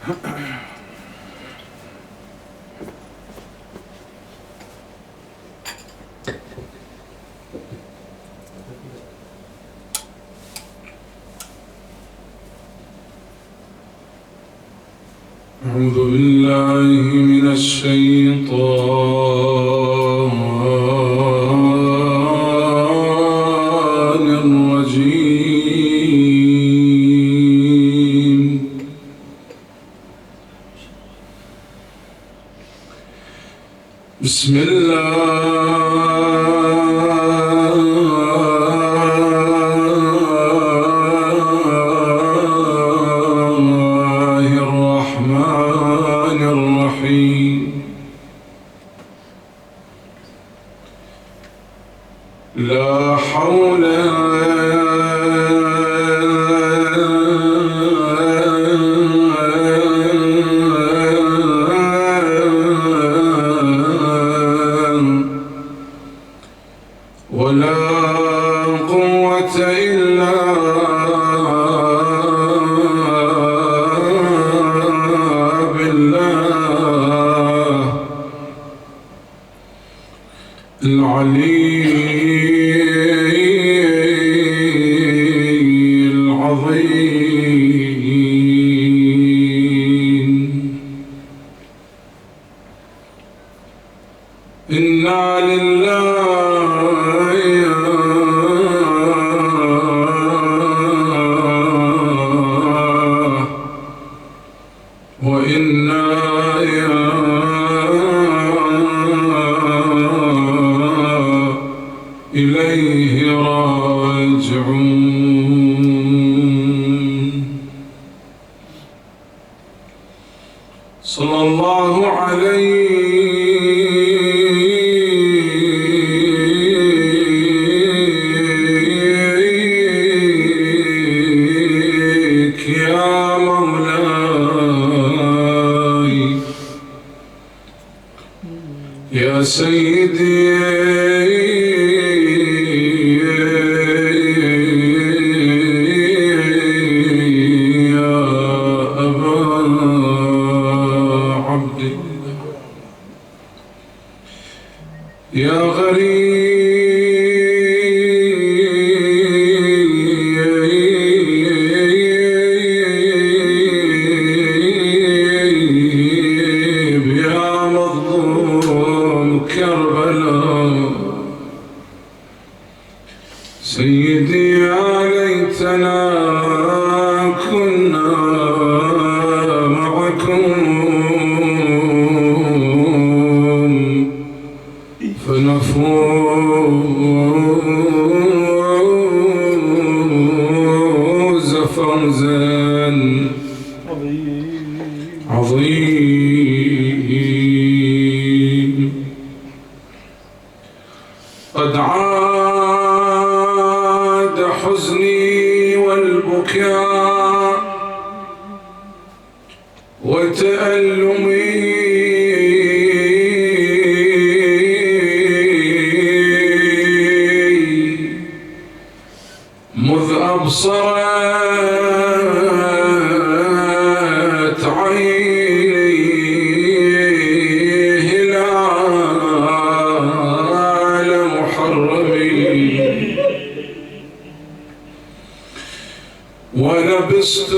أعوذ بالله من الشيطان الرجيم. بسم الله الرحمن الرحيم. لا حول ولا قوة إلا بالله العلي العظيم. إنا لله وإنا إليه راجعون. صلى الله عليك يا مولاي يا سيدي يا أبا عبد الله يا غريب يا مظلوم كربلاء سيدي يا ليتنا كنا معكم فنفوز فوزا عظيم. قد عاد حزني والبكاء وتألمي مذ أبصرت عيني هلال محرم ولبست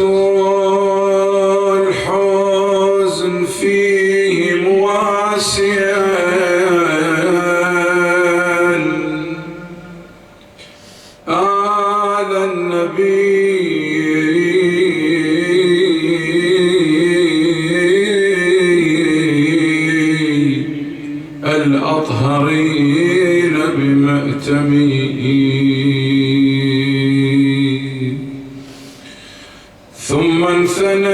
الحزن فيه مواسيا آل النبي الأطهرين بمأتمي ثم انثنيت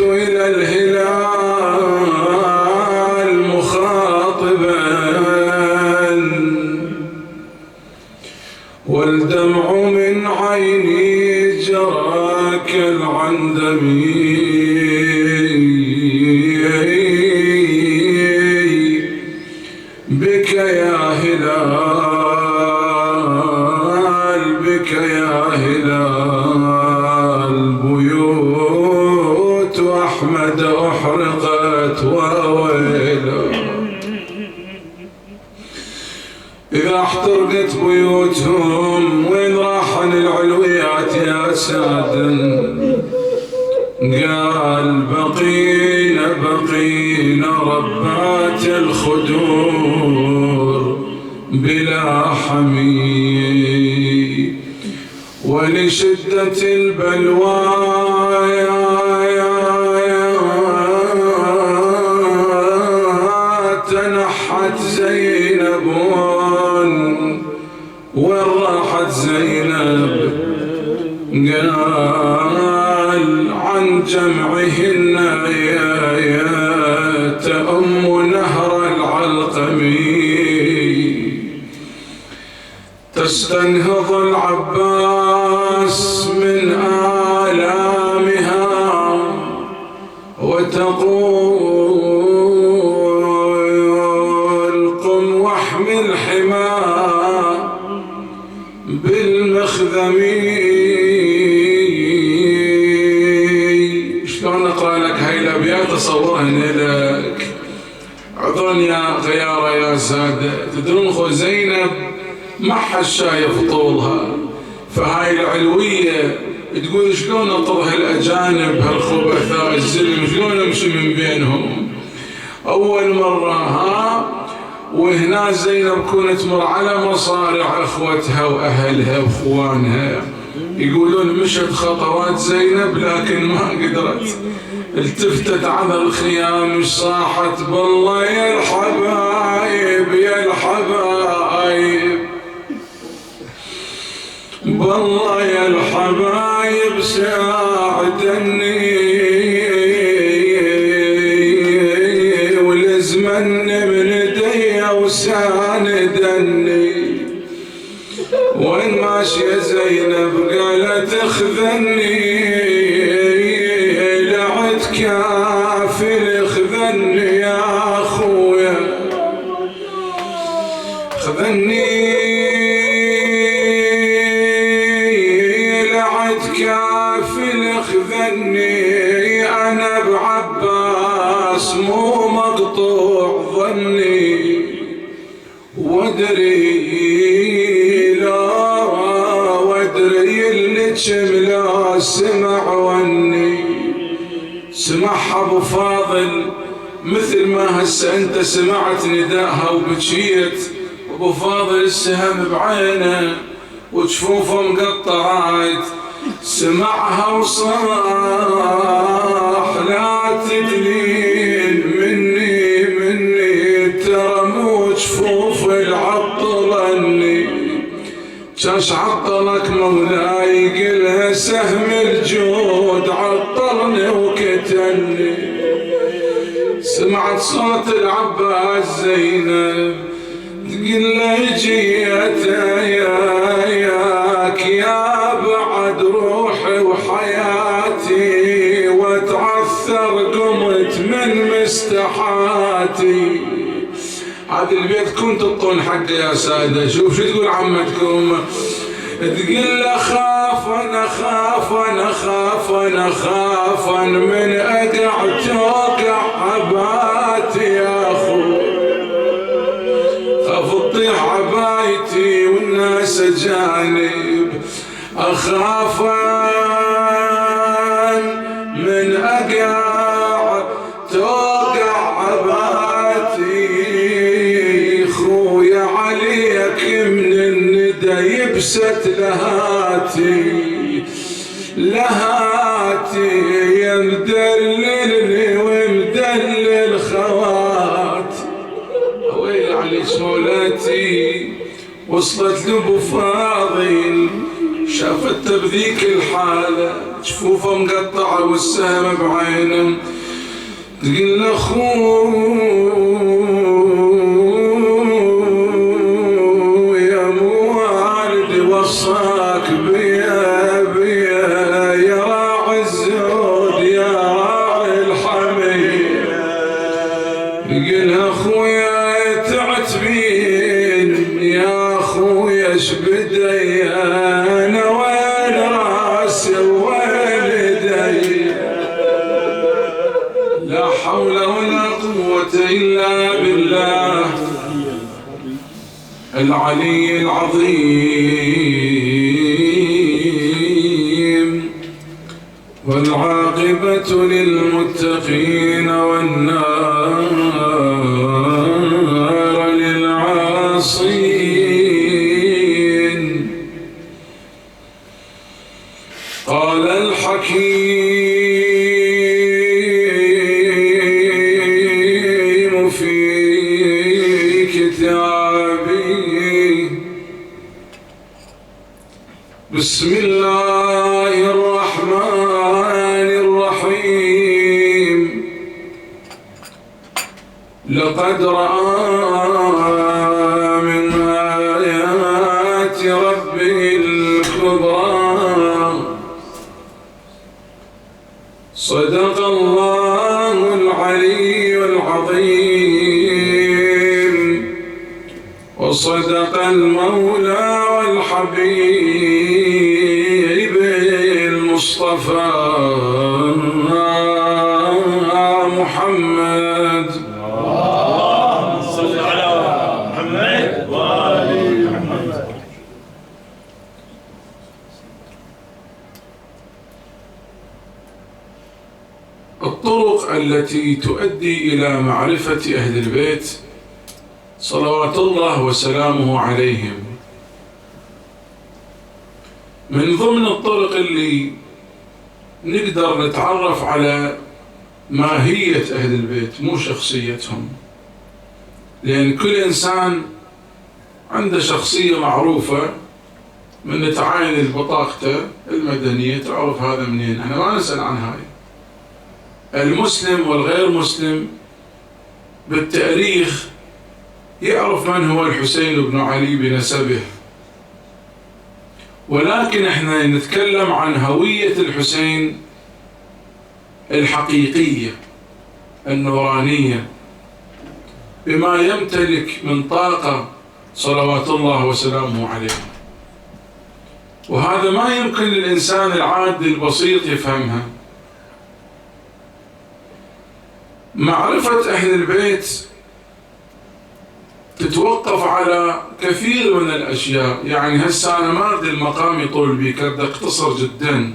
إلى الهلال مخاطبا والدمع من عيني جرى كالعندم بك يا هلال بك يا بيوتهم. وين راحن العلويات يا سادن؟ قال بقينا ربات الخدور بلا حمي. ولشدة البلوى تنحت زينب. وين راحت زينب؟ قال عن جمعهن يا تأم نهر العلقمي. تستنهض العباس من آلامها وتقول قم واحمل حماه بالمخذم. شلون اقرا لك هاي الابيات تصورهن لك؟ عذرا يا غياره يا ساده. تدرون خو زينب ما حد شايف طولها، فهاي العلويه تقول شلون اطرح الاجانب هالخبثاء الزلم، شلون امشي من بينهم؟ اول مره وهنا زينب كنت تمر على مصارع اخوتها واهلها واخوانها، يقولون مشت خطوات زينب لكن ما قدرت. التفتت على الخيام صاحت بالله يا الحبايب يا الحبايب، بالله يا الحبايب ساعدني ولزمني من ايدي وساندني. وين ماشية زينب قالت اخذني لعد كافل اخذني يا اخويا اخذني لعد كافل اخذني. انا بعباس مو مقطوع ظني وادري لا سمع وني. سمعها ابو فاضل مثل ما هسه انت سمعت نداءها وبكيت. ابو فاضل السهم بعينه وجفوفه مقطعات، سمعها وصاح لا تدلين مني ترى مو جفوف العطلني. شاش عطلك مولاي قلها سهم الجود عطلني وكتلني. سمعت صوت العباس زينب تقول له جيت ياك يا بعد روحي وحياتي واتعثر قمت من مستحاتي. هذا البيت كنت تطون حقه يا سادة. شوف شو تقول عمتكم، تقول له خاف انا من اقع توقع عباتي يا اخو، خاف تطيح عبايتي والناس جانب. اخاف من اقع توقع عباتي. خويا عليك من الندى يبست لهاتي يا مدللني ومدلل خواتي. ويلي عليك مولاتي. وصلت لابو فاضل شافته بذيك الحاله جفوفه مقطعه والسهم بعينه. تقول له خويا مو والدي وصاك بيا يا راعي الزود يا راعي الحميد. يقول اخويا تعتبين يا اخويا ايش بدي انا وين راسي وين يدي. لا حول ولا قوة إلا بالله. العلي العظيم، والعاقبة للمتقين والنار للعاصين. قال الحكيم في كتابه: بسم الله الرحمن الرحيم. لقد رأى من آيات ربه الكبرى. صدق الله العلي العظيم، وصدق المولى والحبيب المصطفى محمد. اللهم صل على محمد وآل محمد. الطرق التي تؤدي إلى معرفة أهل البيت صلوات الله وسلامه عليهم. من ضمن الطرق اللي نقدر نتعرف على ماهية أهل البيت، مو شخصيتهم، لأن كل إنسان عنده شخصية معروفة، من نتعاين بطاقته المدنية تعرف هذا منين. احنا ما نسأل عن هاي. المسلم والغير مسلم بالتاريخ يعرف من هو الحسين بن علي بنسبه، ولكن احنا نتكلم عن هوية الحسين الحقيقية النورانية بما يمتلك من طاقة صلوات الله وسلامه عليه. وهذا ما يمكن للإنسان العادي البسيط يفهمها. معرفة أهل البيت تتوقف على كثير من الأشياء. يعني هسه أنا ما أريد المقام يطول بي، بدي أختصر جدا.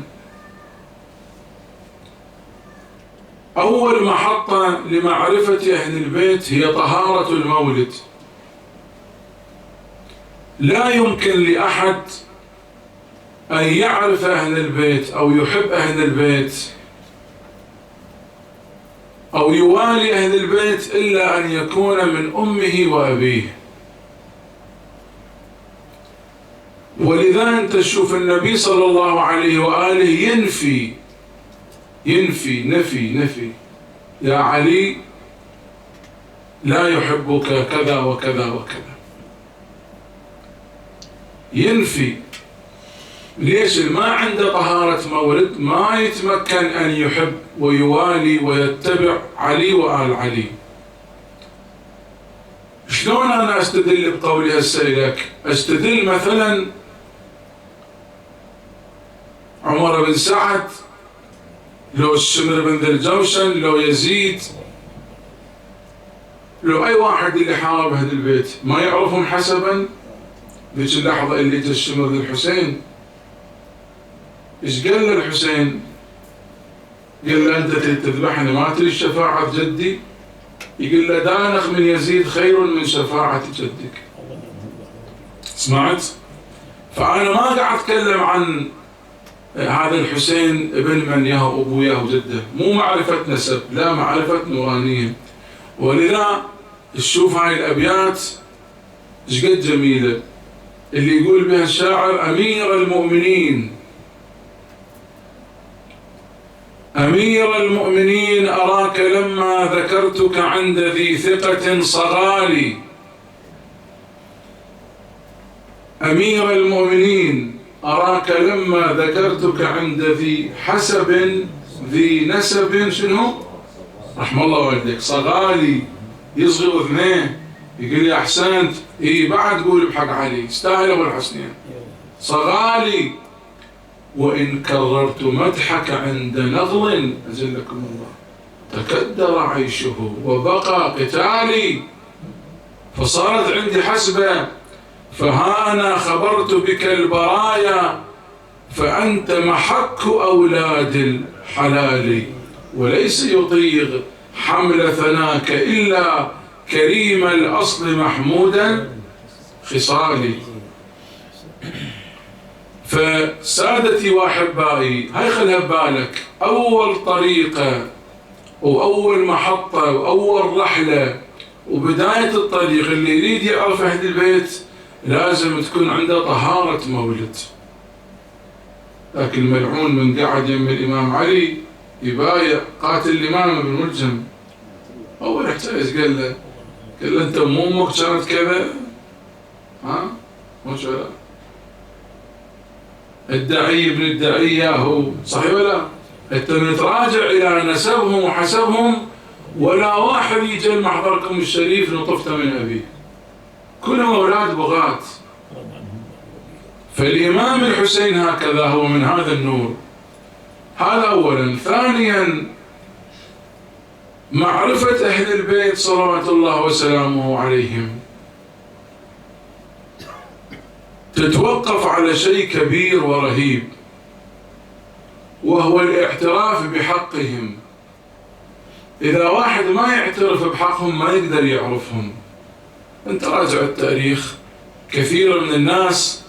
أول محطة لمعرفة أهل البيت هي طهارة المولد. لا يمكن لأحد أن يعرف أهل البيت أو يحب أهل البيت أو يوالي أهل البيت إلا أن يكون من أمه وأبيه. ولذا أنت تشوف النبي صلى الله عليه وآله نفي يا علي لا يحبك كذا وكذا وكذا. ينفي. ليش؟ ما عنده طهارة مولد، ما يتمكن أن يحب ويوالي ويتبع علي وآل علي. شلون أنا أستدل بقولي هسه لك؟ أستدل مثلا عمر بن سعد، لو الشمر بن ذي الجوشن، لو يزيد، لو أي واحد اللي حارب أهل البيت ما يعرفهم حسبا. ذيك اللحظة اللي جاء الشمر للحسين ايش قال له الحسين؟ قال له أنت تذبحني، ما تريد شفاعة جدي؟ يقول له دانخ من يزيد خير من شفاعة جدك. سمعت؟ فأنا ما قاعد أتكلم عن هذا الحسين ابن من ياه أبوياه وجده، مو معرفة نسب، لا، معرفة نورانية. ولذا تشوف هاي الأبيات ايش قد جميلة، اللي يقول بها الشاعر: أمير المؤمنين، أمير المؤمنين أراك لما ذكرتك عند ذي ثقة صغالي. أمير المؤمنين أراك لما ذكرتك عند ذي حسب ذي نسب، شنو؟ رحم الله والديك، صغالي، يصغر اثنين. يقول لي أحسنت، إيه بعد قول بحق علي، استاهل أبو الحسنين. صغالي وإن كررت مدحك عند نغل أزلكم الله، تكدر عيشه وبقى قتالي. فصارت عندي حسبة فها أنا خبرت بك البرايا فأنت محك أولاد الحلال وليس يطيغ حمل ثناك إلا كريم الأصل محمودا خصالي. فسادتي وأحبائي هاي خلها ببالك، أول طريقة وأول محطة وأول رحلة وبداية الطريق اللي يريد يعرف أهل البيت لازم تكون عنده طهارة مولد. لكن الملعون من قعد يم الإمام علي يبايع قاتل الإمام بن ملجم، أول احتاج قال له أنت أمك كانت كذا، ها مش ولا الداعي ابن الداعية هو صحيح ولا؟ حتى نتراجع إلى نسبهم وحسبهم ولا واحد يجي محضركم الشريف نطفته من أبيه، كلهم أولاد بغاة. فالإمام الحسين هكذا هو من هذا النور. هذا أولا. ثانيا معرفة أهل البيت صلوات الله وسلامه عليهم تتوقف على شيء كبير ورهيب، وهو الاعتراف بحقهم. إذا واحد ما يعترف بحقهم ما يقدر يعرفهم. أنت راجع التاريخ، كثير من الناس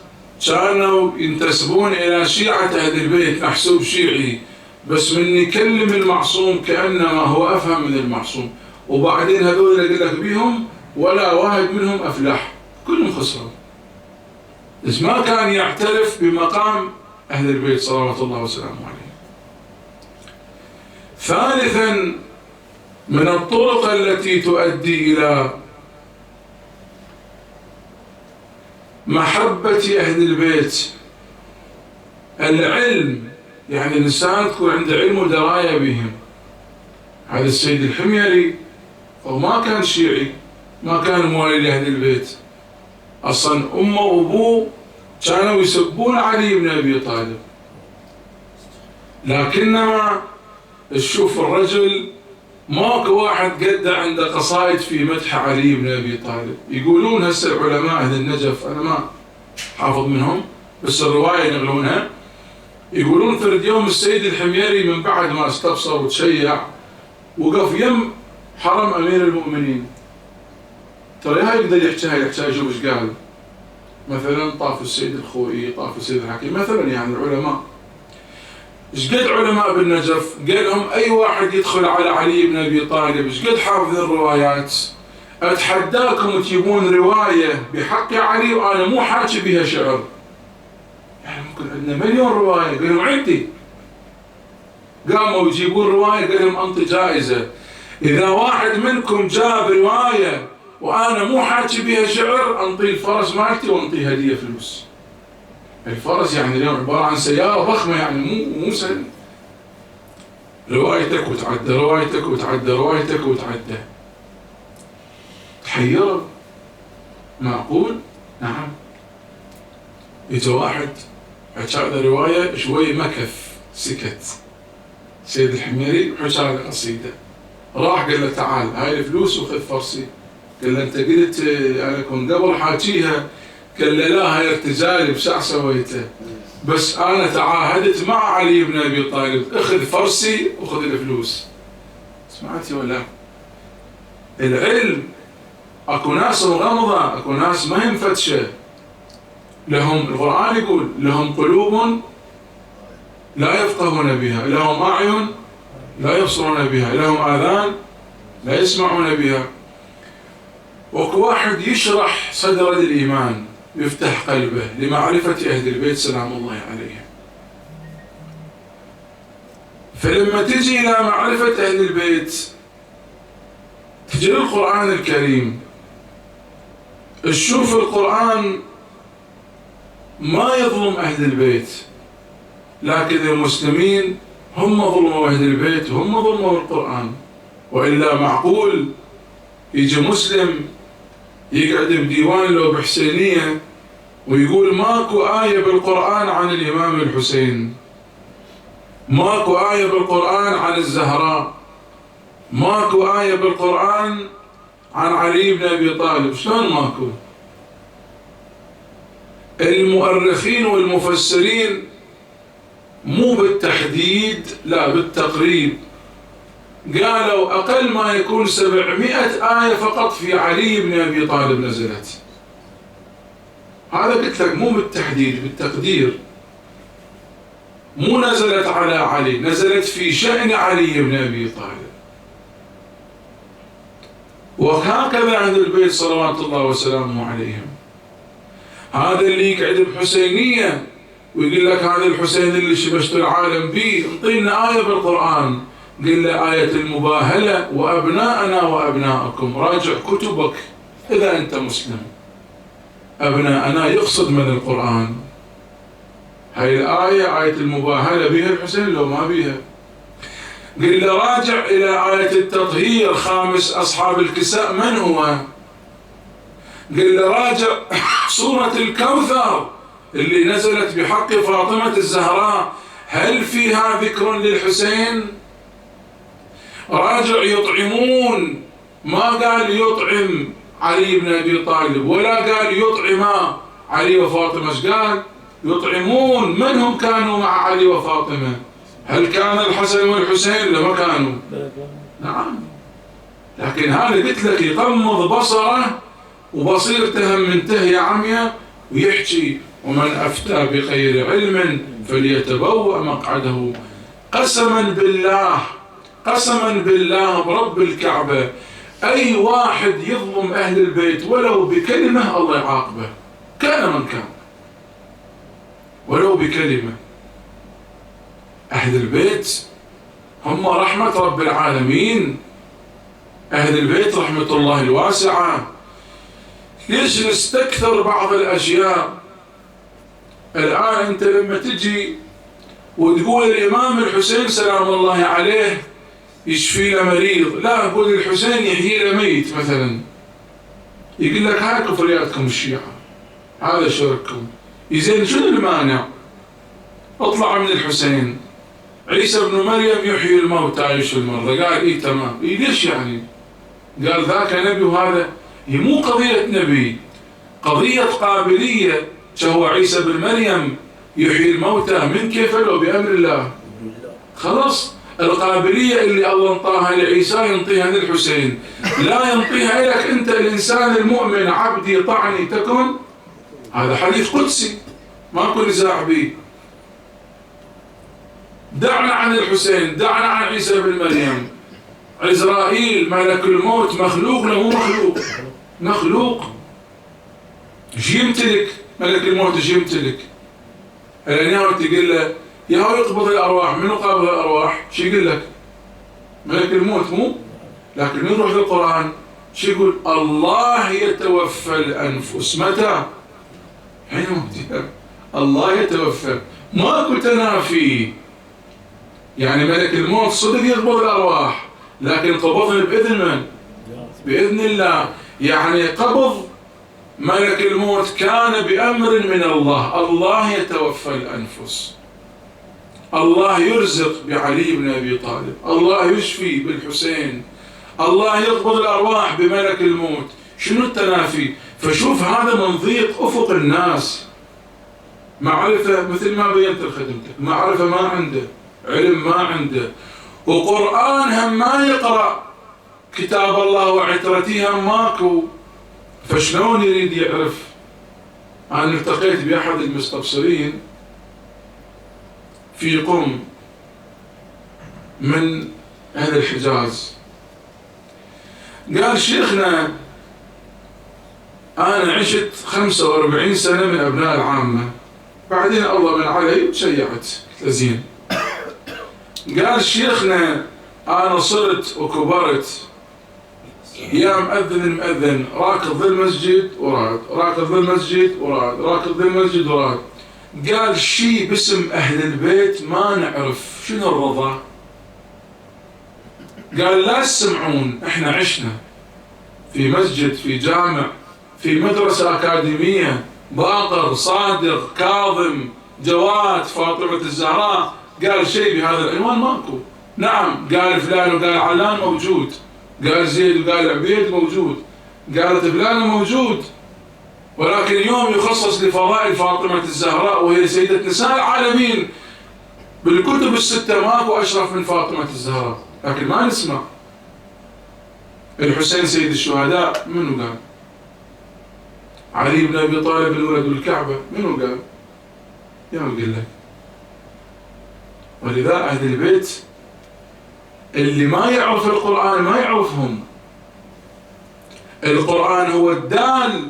كانوا ينتسبون إلى شيعة أهل البيت محسوب شيعي، بس من يكلم المعصوم كأنما هو أفهم من المعصوم، وبعدين هذول اللي لك بيهم ولا واحد منهم أفلح، كلهم خسروا. بس ما كان يعترف بمقام أهل البيت صلوات الله وسلامه عليه. ثالثا من الطرق التي تؤدي إلى محبة أهل البيت العلم، يعني الإنسان تكون عنده علم ودراية بهم. هذا السيد الحميري هو ما كان شيعي، ما كان موالي لأهل البيت، أصلا أمه وأبوه كانوا يسبون علي بن أبي طالب، لكنما تشوف الرجل ماكو واحد قد عنده قصائد في مدح علي بن أبي طالب. يقولون هسه العلماء أهل النجف، أنا ما حافظ منهم بس الرواية ينقلونها، يقولون فرد يوم السيد الحميري من بعد ما استبصر وتشيع وقف يم حرم أمير المؤمنين. ترى هاي يقدر يحكيها شوف ايش قال. مثلا طاف السيد الخوئي، طاف السيد الحكيم، مثلا يعني العلماء ايش قد علماء بالنجف قال لهم اي واحد يدخل على علي بن ابي طالب ايش قد حافظ الروايات، اتحداكم تجيبون روايه بحق علي وانا مو حاكي بها شعر. يعني ممكن عندنا مليون روايه، قال لهم عندي. قاموا يجيبون روايه قال لهم انطي جائزه، اذا واحد منكم جاب روايه وانا مو حاكي بها شعر انطي الفرس مالتي وانطي هديه فلوس. الفرس يعني اليوم عباره عن سياره ضخمه، يعني مو سهل. روايتك وتعدى، روايتك وتعدى، روايتك وتعدى. تحيروا. معقول؟ نعم. اجى واحد حكى له روايه شوي مكث سكت. سيد الحميري حكى له قصيده. راح قال له تعال هاي الفلوس وخذ فرسي. قال له انت قلت انا كنت قبل حاكيها. قال له لا هاي ارتجالي بشع سويته، بس انا تعاهدت مع علي بن ابي طالب اخذ فرسي وخذ الفلوس. سمعتي ولا؟ العلم اكو ناس مغمضه، اكو ناس ما هي مفتشه. لهم القران يقول لهم قلوب لا يفقهون بها، لهم اعين لا يبصرون بها، لهم اذان لا يسمعون بها. وكو واحد يشرح صدر الإيمان، يفتح قلبه لمعرفة أهل البيت سلام الله عليهم. فلما تجي إلى معرفة أهل البيت تجي للقرآن الكريم، تشوف القرآن ما يظلم أهل البيت، لكن المسلمين هم ظلموا أهل البيت وهم ظلموا القرآن. وإلا معقول يجي مسلم يقعد بديوان لو بحسينية ويقول ماكو آية بالقرآن عن الإمام الحسين، ماكو آية بالقرآن عن الزهراء، ماكو آية بالقرآن عن علي بن أبي طالب. شلون ماكو؟ المؤرخين والمفسرين مو بالتحديد لا بالتقريب قالوا أقل ما يكون 700 آية فقط في علي بن أبي طالب نزلت. هذا قلت لك مو بالتحديد بالتقدير، مو نزلت على علي، نزلت في شأن علي بن أبي طالب. وهكذا أهل البيت صلوات الله وسلامه عليهم. هذا اللي يقعد بحسينية ويقول لك هذا الحسين اللي شبشت العالم به، انطينا آية بالقرآن. قل له آية المباهلة وأبناءنا وأبناءكم، راجع كتبك إذا أنت مسلم. أبناءنا يقصد من القرآن. هاي الآية آية المباهلة بها الحسين لو ما بها. قل له راجع إلى آية التطهير، خامس أصحاب الكساء من هو؟ قل له راجع سورة الكوثر اللي نزلت بحق فاطمة الزهراء، هل فيها ذكر للحسين؟ راجع يطعمون، ما قال يطعم علي بن أبي طالب ولا قال يطعم علي وفاطمة، ايش قال؟ يطعمون. من هم كانوا مع علي وفاطمة؟ هل كان الحسن والحسين لما كانوا؟ نعم. لكن هذا قلت لك يغمض بصره وبصيرته منتهية عمية ويحكي ومن أفتى بغير علم فليتبوأ مقعده. قسما بالله قسما بالله برب الكعبة، أي واحد يظلم أهل البيت ولو بكلمة الله يعاقبه كان من كان، ولو بكلمة. أهل البيت هم رحمة رب العالمين، أهل البيت رحمة الله الواسعة. ليش نستكثر بعض الأشياء؟ الآن أنت لما تجي وتقول الإمام الحسين سلام الله عليه يشفي له مريض، لا أقول الحسين يحيي له ميت مثلا، يقول لك هاي كفرياتكم الشيعة، هذا شرككم. يزين شنو المانع؟ اطلع من الحسين، عيسى بن مريم يحيي الموتى يشفي المرضى، قال إيه تمام. إيه ليش يعني؟ قال ذاك نبي وهذا. هي مو قضية نبي، قضية قابلية. شهو عيسى بن مريم يحيي الموتى من كيف لو بأمر الله. خلاص القابلية اللي الله انطاها لعيسى ينطيها للحسين، لا ينطيها لك أنت الإنسان المؤمن. عبدي طعني تكن، هذا حديث قدسي ماكو نزاع به. دعنا عن الحسين، دعنا عن عيسى بن مريم. عزرائيل ملك الموت مخلوق له مو مخلوق؟ مخلوق. ايش يمتلك ملك الموت؟ ايش يمتلك؟ الان تقول له يا هو يقبض الارواح، منو قابض الارواح؟ شو يقول لك؟ ملك الموت مو؟ لكن نروح للقران شو يقول؟ الله يتوفى الانفس متى؟ حين موتها. الله يتوفى، ماكو تنافي. يعني ملك الموت صدق يقبض الارواح، لكن قبضهم بإذن من؟ بإذن الله. يعني قبض ملك الموت كان بأمر من الله. الله يتوفى الأنفس، الله يرزق بعلي بن أبي طالب، الله يشفي بالحسين، الله يقبض الأرواح بملك الموت. شنو التنافي؟ فشوف هذا من ضيق أفق الناس. معرفة مثل ما بينت لخدمتك، معرفة ما عنده، علم ما عنده، وقرآن هم ما يقرأ، كتاب الله وعترته هم ماكو، فشلون يريد يعرف؟ أنا التقيت بأحد المستبصرين في قم من أهل الحجاز، قال شيخنا أنا عشت 45 سنة من أبناء العامة، بعدين الله من علي شيعت زين. قال شيخنا أنا صرت وكبرت يا مأذن المأذن راكض ذي المسجد وراد، راكض ذي المسجد وراد، راكض ذي المسجد وراد. قال شي باسم أهل البيت ما نعرف شنو الرضا. قال لا تسمعون، احنا عشنا في مسجد، في جامع، في مدرسة أكاديمية، باقر، صادق، كاظم، جواد، فاطمة الزهراء. قال شيء بهذا العنوان ماكو. نعم قال فلان وقال علان موجود، قال زيد وقال عبيد موجود، قالت فلان موجود، ولكن يوم يخصص لفضائل فاطمة الزهراء وهي سيدة نساء العالمين، بالكتب الستة ماكو أشرف من فاطمة الزهراء، لكن ما نسمع. الحسين سيد الشهداء منو قال؟ علي بن أبي طالب الولد الكعبة منو قال؟ يا أقول لك. ولذا أهل البيت اللي ما يعرف القرآن ما يعرفهم. القرآن هو الدال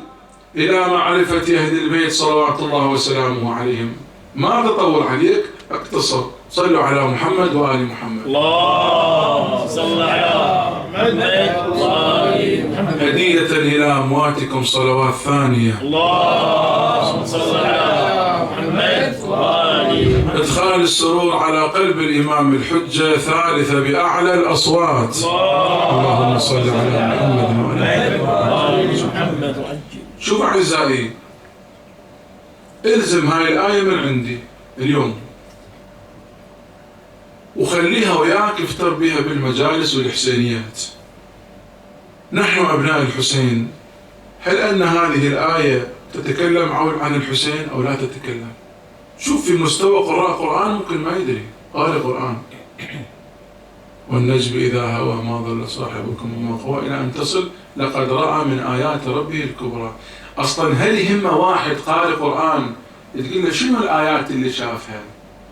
إلى معرفة أهل البيت صلوات الله وسلامه عليهم. ما تطول عليك، اقتصر. صلوا على محمد وآل محمد. الله صل على محمد وآل محمد. هدية إلى أمواتكم صلوات ثانية. الله صل على محمد وآل محمد. إدخال السرور على قلب الإمام الحجة ثالثة بأعلى الأصوات. اللهم صل على محمد وآل محمد. شوف أعزائي، الزم هاي الآية من عندي اليوم وخليها وياك افتر بها بالمجالس والحسينيات. نحن أبناء الحسين، هل أن هذه الآية تتكلم عن الحسين أو لا تتكلم؟ شوف في مستوى قراء قرآن ممكن ما يدري قارئ قرآن. والنجم إذا هوى ما ضل صاحبكم وما غوى إلى أن تصل لقد رأى من آيات ربه الكبرى. أصلا هل يهم واحد قارئ قرآن تقول له شنو الآيات اللي شافها؟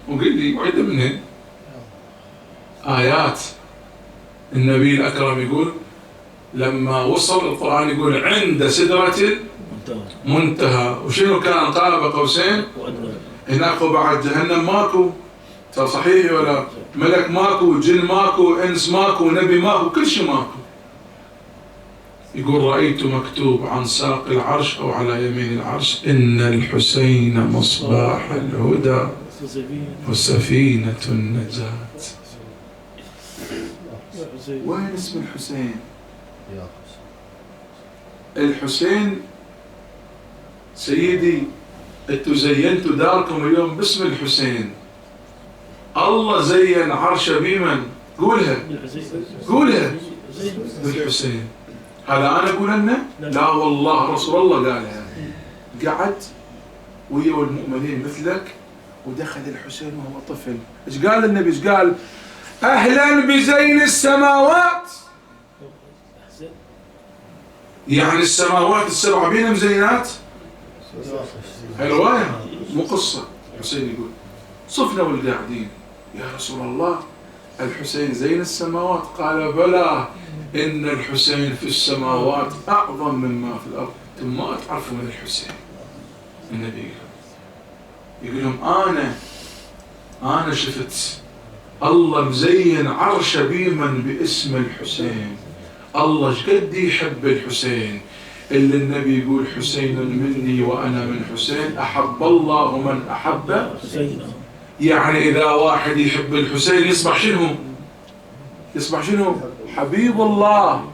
وقل لي وعدة منهن آيات. النبي الأكرم يقول لما وصل القرآن يقول عند سدرة منتهى، وشنو كان قاب قوسين هناك. وبعد جهنم ماكو، صحيح ولا؟ ملك ماكو، جن ماكو، انس ماكو، نبي ماكو، كل شيء ماكو. يقول رأيت مكتوب عن ساق العرش أو على يمين العرش إن الحسين مصباح الهدى وسفينة النجاة. وين اسم الحسين؟ الحسين سيدي انتوا زينتوا داركم اليوم باسم الحسين. الله زين عرشه بمن؟ قولها قولها بالحسين. هذا انا اقول لنا؟ لا والله رسول الله قالها. قعد ويا المؤمنين مثلك ودخل الحسين وهو طفل. ايش قال النبي؟ ايش قال؟ اهلا بزين السماوات. يعني السماوات السبع بينهم زينات. هاي رواية مو قصة. الحسين يقول صفنا والقاعدين يا رسول الله الحسين زين السماوات؟ قال بلى إن الحسين في السماوات أعظم مما في الأرض. ثم ما تعرفوا من الحسين. النبي يقول لهم أنا شفت الله مزين عرش بيمن باسم الحسين. الله شقد يحب الحسين، اللي النبي يقول حسين مني وأنا من حسين أحب الله من أحب حسين. يعني إذا واحد يحب الحسين يصبح شنو؟ يصبح شنو؟ حبيب الله.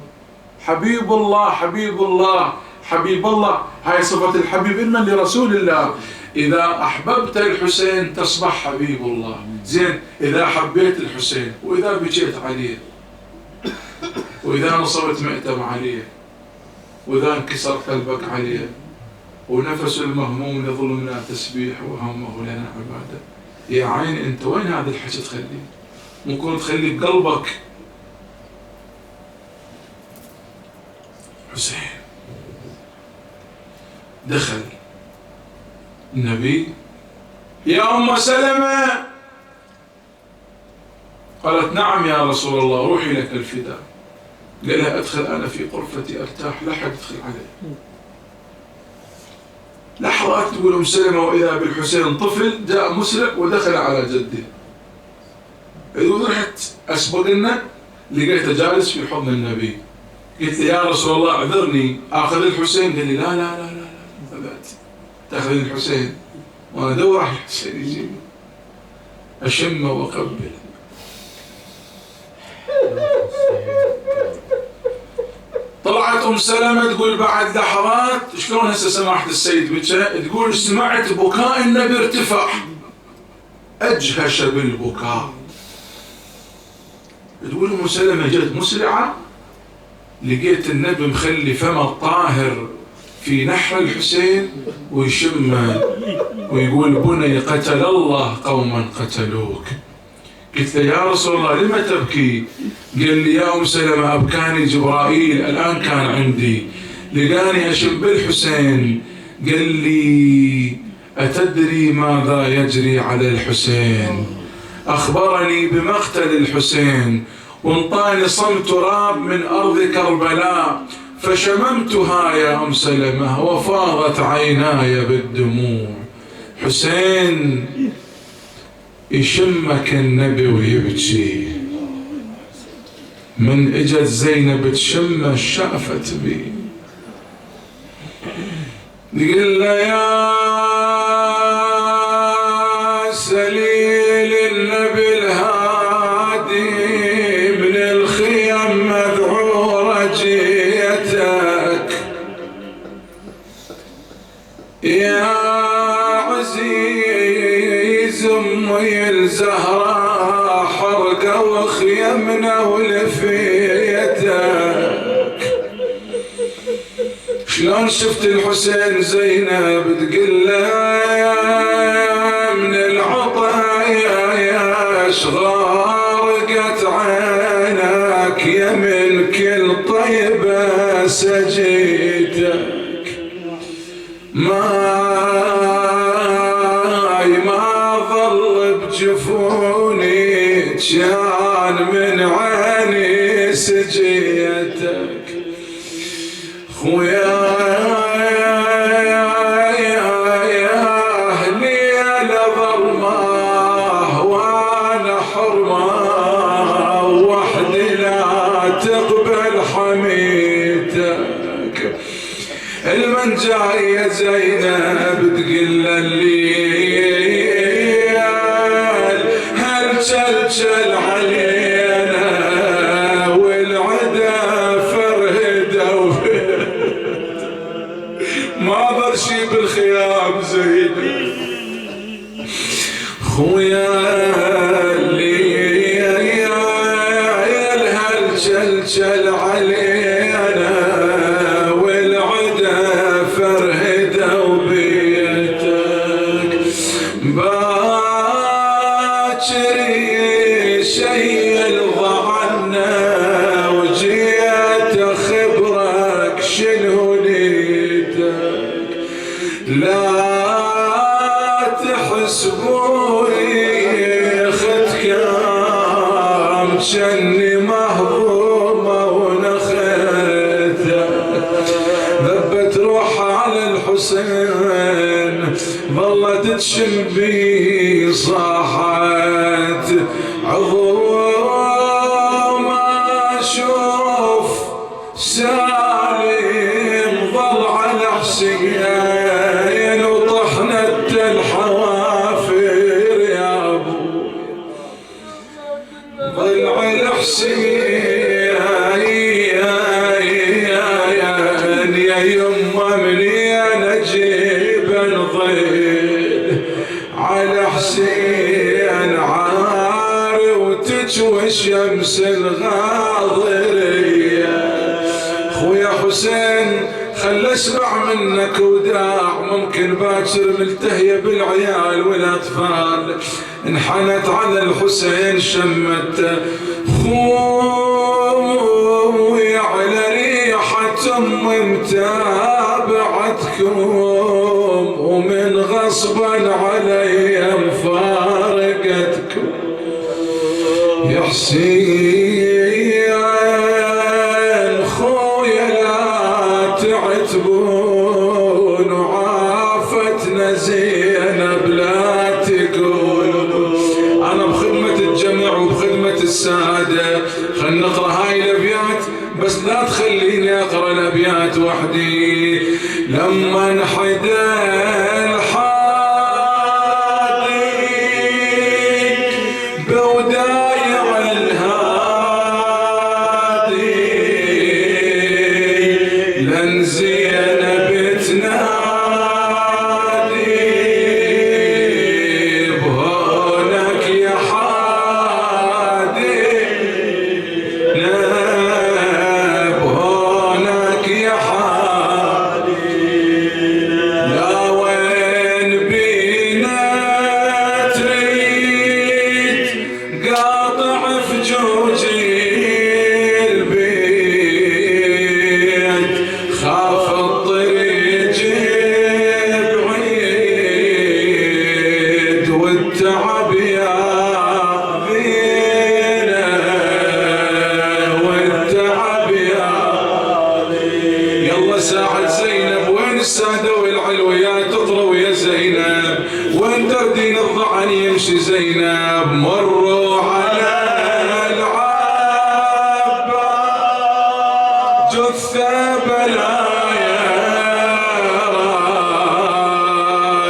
حبيب الله حبيب الله حبيب الله. هاي صفة الحبيب إنما لرسول الله. إذا أحببت الحسين تصبح حبيب الله. زين، إذا حبيت الحسين وإذا بكيت عليه وإذا نصبت مأتم عليه وإذا انكسر قلبك عليه ونفس المهموم لظلمنا تسبيح وهمه لنا عبادة، يا عين أنت وين هذا الحكي تخليه؟ ممكن تخليه بقلبك. حسين دخل النبي يا أم سلمة، قالت نعم يا رسول الله روحي لك الفداء. قال لها أدخل أنا في غرفتي أرتاح، لا حد يدخل علي. لحظات تقول أم سلمة وإذا بالحسين طفل جاء مسرع ودخل على جده. يقول رحت أسبقنا لقيته جالس في حضن النبي. قلت له يا رسول الله اعذرني آخذ الحسين. قال لي لا لا لا لا لا تأخذ الحسين وأنا أدور على الحسين يجيني أشم وأقبل. طلعت أم سلمة تقول بعد لحظات شلون هسه سمعت السيد بكى؟ تقول سمعت بكاء النبي ارتفع، أجهش بالبكاء. تقول أم سلمة جت مسرعة لقيت النبي مخلي فمه الطاهر في نحر الحسين ويشمه ويقول بني قتل الله قوما قتلوك. قلت له يا رسول الله لما تبكي؟ قال لي يا أم سلمة أبكاني جبرائيل الآن كان عندي لقاني أشم بالحسين قال لي أتدري ماذا يجري على الحسين؟ أخبرني بمقتل الحسين وانطاني صمت تراب من أرض كربلاء فشممتها يا أم سلمة وفاضت عيناي بالدموع. حسين يشمك النبي ويبكي، من اجت زينب تشمه شافت بي. تقول له يا سليل النبي الهادي من الخيم مذعورة جيتك يا عزيز أمي الزهراء حرقة وخيمنا ولفيتك. شلون شفت الحسين زينب تقول له من العطايا يا شغارقت عينك يا من كل طيبة سجيتك ما ظل بجفوني كان من عيني سجيتك. خويا يا أهلي لظلماه وانا حرمه وحدي لا تقبل حميتك. المن جاي يا زينب تقل الليل هل جلجل علينا والعدا فرهدوا ما برشي بالخيام زينب. خويا الليل هل جلجل علينا والعدا فرهدوا بيتك. باكري شيل ضعنا وجيت اخبرك شنو نيتك لا تحسبوني خد كام جني مهضومة ونخيتك. ذبت روحها على الحسين ظلت تشم بي صاحت عظوم اشوف سالم ظل على حسين وطحنت الحوافر يا ابو ظل على حسين يا يمه منين اجيب نضيل على حسين عاري وتجوي شمس الغاضريه. خويا حسين خل اسمع منك وداع ممكن باكر ملتهيه بالعيال والاطفال انحنت على الحسين شمته خويا على ريحه متابعتكم ومن غصبا علي مفارقتكم يا حسين. خويا لا تعتبون وعافتنا زينب لا تقول انا بخدمة الجميع وبخدمة السادة. خل نقرأ هاي الابيات بس لا تخليني اقرأ الابيات وحدي. لما انحدى الحادي بودايع الهادي لن زينب تنادي بهونك يا حادي بهونك يا حادي والتعب يا ذينا والتعب يا ذينا. يلا ساعة زينب وين السادة والعلويات تطروا يا زينب وين تردين الضعن يمشي زينب. مروا على العباس جثة بلايا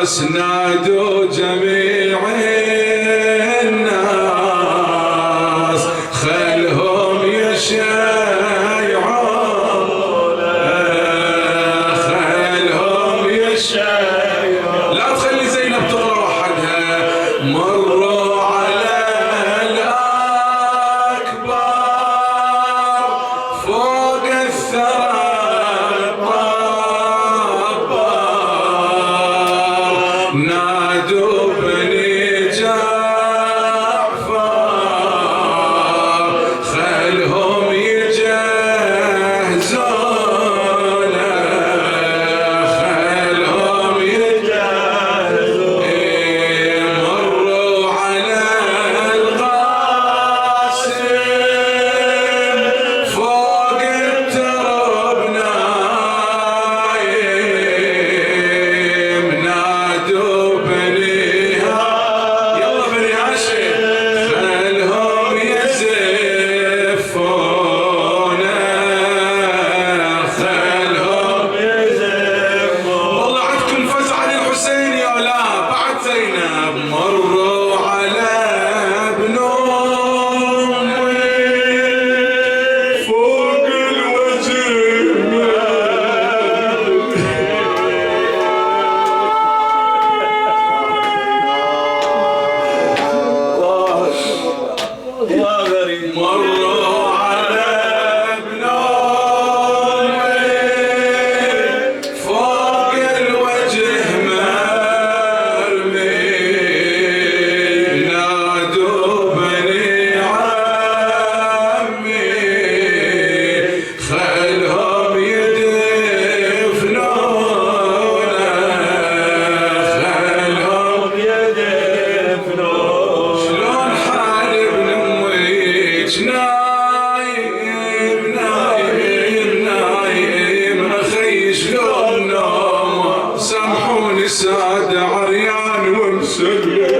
راس نادوا جميع الناس خلهم يشيعون خلهم يشيعون. لا تخلي زينب تقرأ وحدها. مروا على الأكبر فوق الثرى نادوا بني جعفر خلهم يجهزون خلهم يجهزون. مروا على القاسم فوق التراب نايم نادوا بنيها يلا بني هاشم خلهم يزفون خلهم يزفون. والله عندكم فزع للحسين يا لا بعد زينب. مروا على ابن امي فوق الوجه مروا على ابن امي فوق الوجه مرمي نادوا بني عمي خلهم يدفنون خلهم يدفنون. شلون حال ابن امك نايم نايم نايم اخي شلون نومه. سامحوني سادة عريان ومسلم.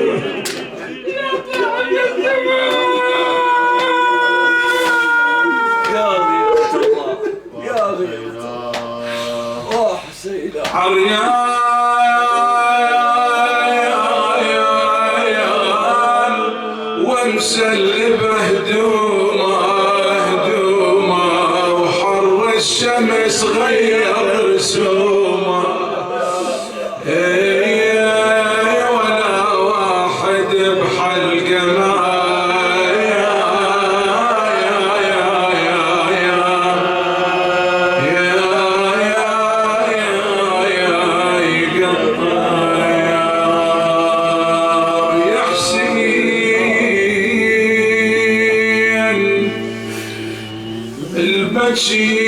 عريان ومسلبه هدومه هدومه وحر الشمس غير رسومه. ولا واحد بحلقه ما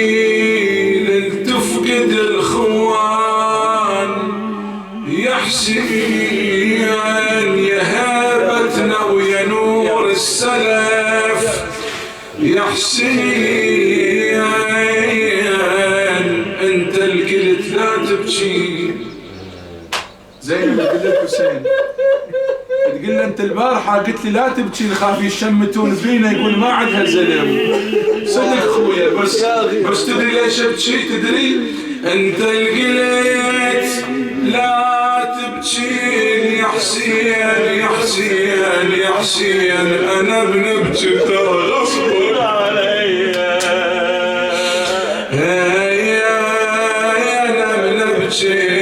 البشيل تفقد الخوان يا حسين يا هابتنا ويا نور السلف يا حسين انت اللي قلت لا تبكي. زينب قلت لك حسين تقول له انت البارحه قلت لي لا تبكي نخاف يشمتون فينا يقول ما عندها زلم. صدق خويا بس تدري ليش ابكي؟ تدري انت اللي قلت لا تبكي يا حسين يا حسين يا حسين انا بنبكي ترى غصب علي انا بنبكي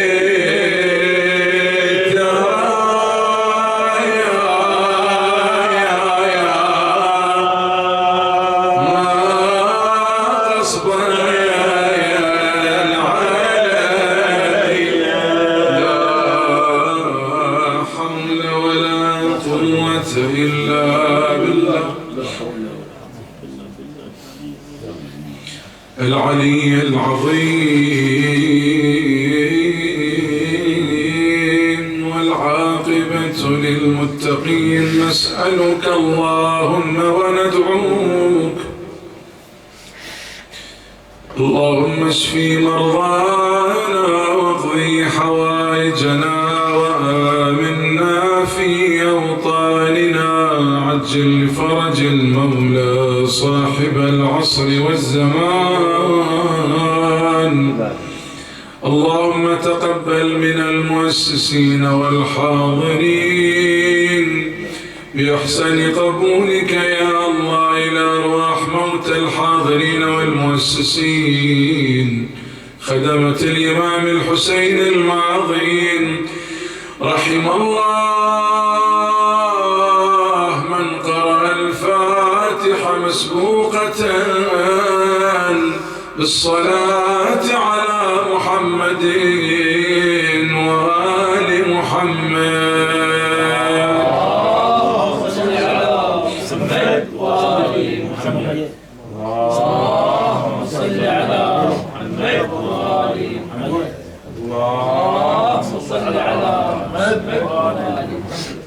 العلي العظيم والعاقبة للمتقين. المستقيم نسألك اللهم وندعوك. اللهم اشف مرضانا واقض حوائجنا وآمنا في أوطاننا. عجل فرج المولى صاحب العصر والزمان. اللهم تقبل من المؤسسين والحاضرين بإحسن قبولك يا الله إلى أرواح موتى الحاضرين والمؤسسين خدمة الإمام الحسين الماضين. رحم الله من قرأ الفاتحة مسبوقة بالصلاة على محمد وآل محمد. اللهم صل على محمد وآل محمد. اللهم صل على محمد وآل محمد. اللهم صل على محمد وآل محمد.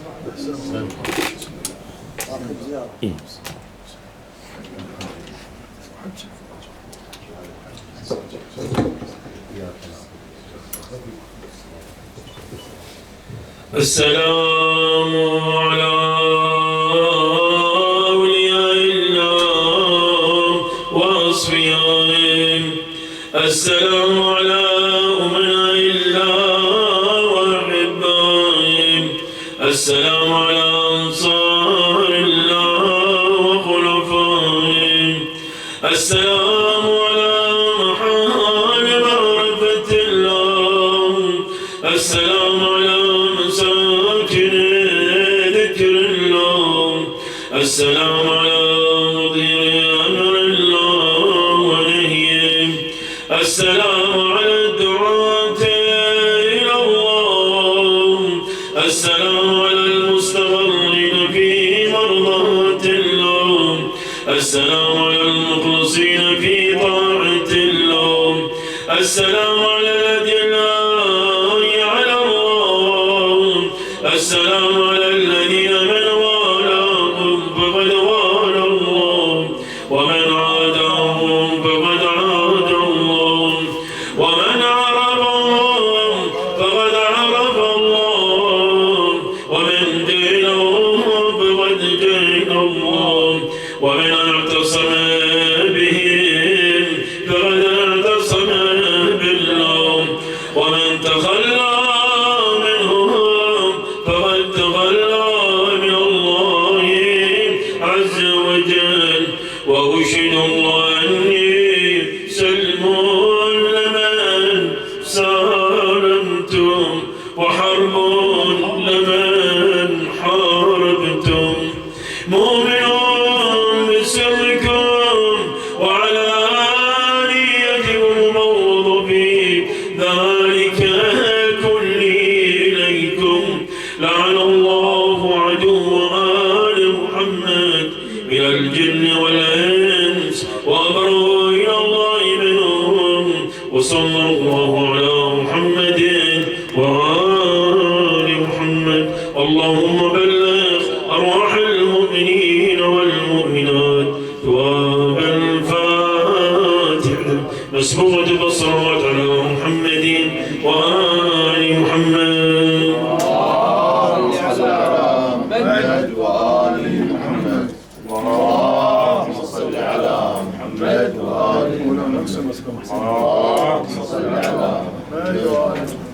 السلام على أولياء الله وأصفيائه. السلام على أمناء الله وأحبائه. السلام على أنصار الله وخلفائه. السلام على محال معرفة الله. السلام على مساكن ذكر الله. السلام على مضيع أمر الله ونهيه. السلام على الدعاة إلى الله. السلام على المستمرين في مرضاة الله. السلام على المخلصين في طاعة الله. السلام على الأدعياء على الله. السلام على الذين من والاهم فقد والى الله ومن عاداهم فقد عاد الله ومن عرفهم فقد عرف الله ومن جهلهم فقد جهل الله ومن اعتصم بهم فقد اعتصم بالله ومن تخلى منهم فقد تخلى من الله عز وجل. وأشهد الله أني سلم لمن سالمتم وحرب لمن حاربتم. مؤمن بسركم وعلى آنيتكم موضوع في ذلك كل إليكم. لعن الله عدو آل محمد من الجن والإنس وأبروا إلى الله منهم. وصلى الله على محمد وآل محمد. اللهم بلغ أرواح المؤمنين والمؤمنات ثواب الفاتحة مسبوقة بالصلوات على محمد وآل محمد. اللهم صل على محمد وآل محمد. اللهم صل على محمد وآل محمد.